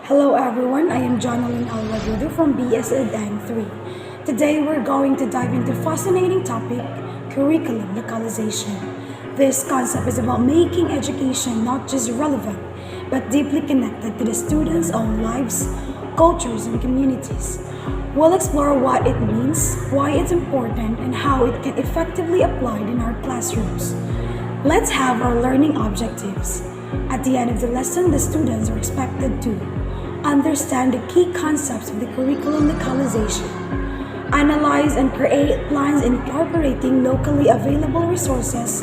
Hello everyone, I am Jonalyn Alwadudo from BSED 3. Today we're going to dive into fascinating topic, curriculum localization. This concept is about making education not just relevant, but deeply connected to the students' own lives, cultures, and communities. We'll explore what it means, why it's important, and how it can effectively applied in our classrooms. Let's have our learning objectives. At the end of the lesson, the students are expected to understand the key concepts of the curriculum localization, analyze and create plans incorporating locally available resources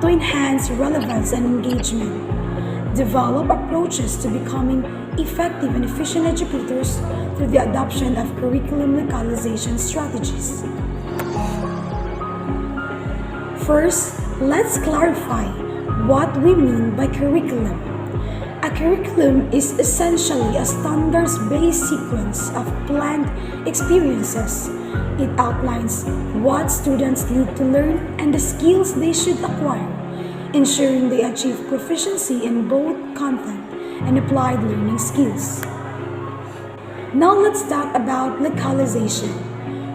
to enhance relevance and engagement, develop approaches to becoming effective and efficient educators through the adoption of curriculum localization strategies. First, let's clarify what we mean by curriculum. A curriculum is essentially a standards-based sequence of planned experiences. It outlines what students need to learn and the skills they should acquire, ensuring they achieve proficiency in both content and applied learning skills. Now let's talk about localization.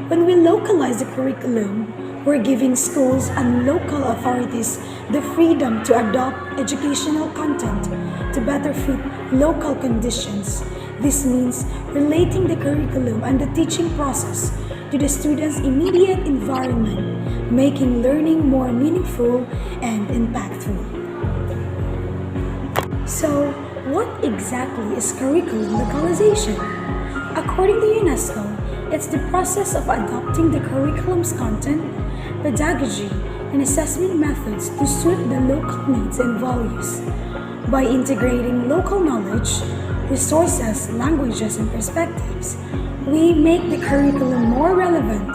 When we localize the curriculum, we're giving schools and local authorities the freedom to adopt educational content to better fit local conditions. This means relating the curriculum and the teaching process to the students' immediate environment, making learning more meaningful and impactful. So, what exactly is curriculum localization? According to UNESCO, it's the process of adopting the curriculum's content, pedagogy, and assessment methods to suit the local needs and values. By integrating local knowledge, resources, languages, and perspectives, we make the curriculum more relevant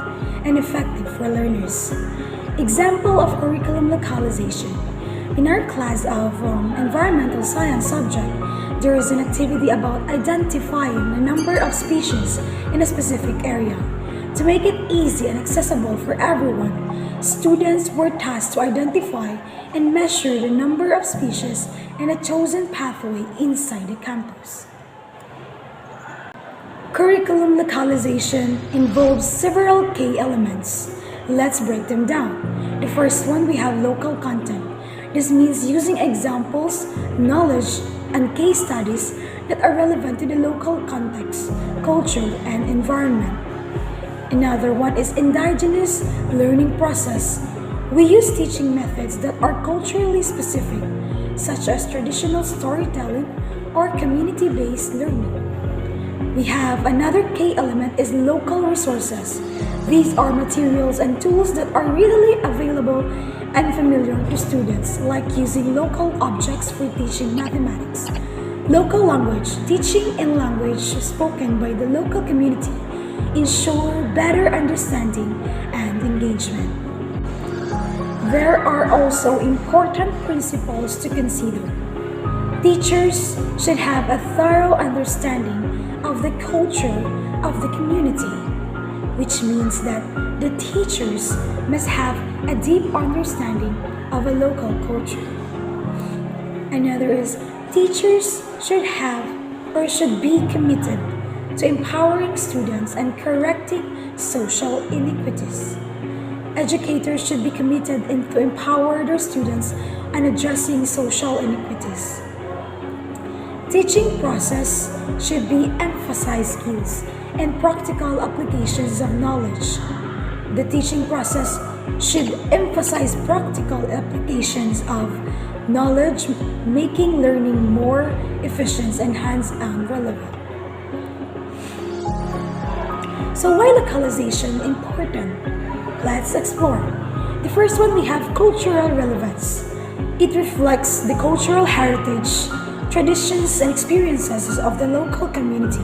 and effective for learners. Example of curriculum localization. In our class of environmental science subject, there is an activity about identifying the number of species in a specific area. To make it easy and accessible for everyone, students were tasked to identify and measure the number of species in a chosen pathway inside the campus. Curriculum localization involves several key elements. Let's break them down. The first one, we have local content. This means using examples, knowledge, and case studies that are relevant to the local context, culture, and environment. Another one is indigenous learning process. We use teaching methods that are culturally specific, such as traditional storytelling or community-based learning. We have another key element is local resources. These are materials and tools that are readily available and familiar to students, like using local objects for teaching mathematics. Local language, teaching in language spoken by the local community, ensure better understanding and engagement. There are also important principles to consider. Teachers should have a thorough understanding of the culture of the community, which means that the teachers must have a deep understanding of a local culture. Another is teachers should have or should be committed to empowering students and correcting social inequities. Educators should be committed to empower their students and addressing social inequities. Teaching process should be emphasize skills and practical applications of knowledge. The teaching process should emphasize practical applications of knowledge, making learning more efficient and hands-on relevant. So why localization important? Let's explore. The first one, we have cultural relevance. It reflects the cultural heritage, traditions, and experiences of the local community,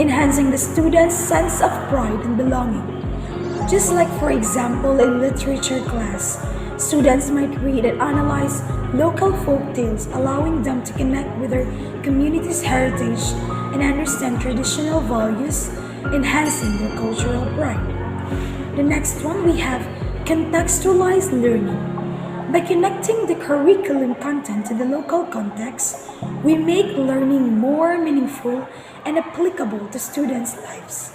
enhancing the students' sense of pride and belonging. Just like, for example, in literature class, students might read and analyze local folk tales, allowing them to connect with their community's heritage and understand traditional values, enhancing their cultural pride. The next one, we have contextualized learning. By connecting the curriculum content to the local context, we make learning more meaningful meaningful and applicable to students' lives.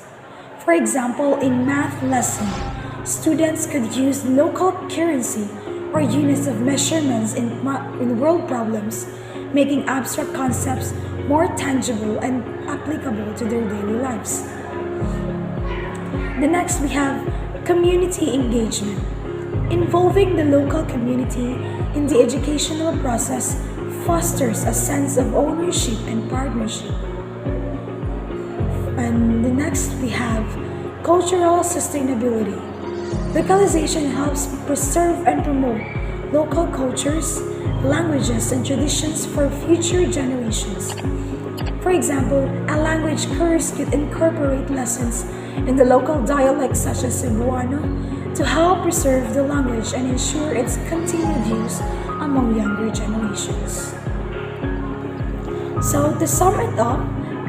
For example, in math lesson, students could use local currency or units of measurements in world problems, making abstract concepts more tangible and applicable to their daily lives. The next we have community engagement. Involving the local community in the educational process fosters a sense of ownership and partnership. And the next we have cultural sustainability. Localization helps preserve and promote local cultures, languages, and traditions for future generations. For example, a language course could incorporate lessons in the local dialects such as Cebuano to help preserve the language and ensure its continued use among younger generations. So, to sum it up,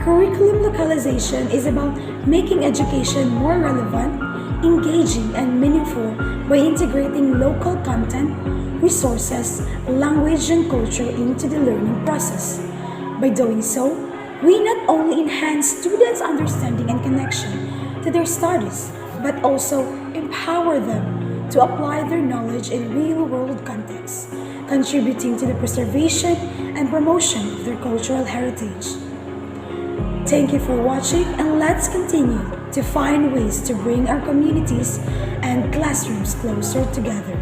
curriculum localization is about making education more relevant, engaging, and meaningful by integrating local content, resources, language, and culture into the learning process. By doing so, we not only enhance students' understanding and connection to their studies, but also empower them to apply their knowledge in real-world contexts, contributing to the preservation and promotion of their cultural heritage. Thank you for watching, and let's continue to find ways to bring our communities and classrooms closer together.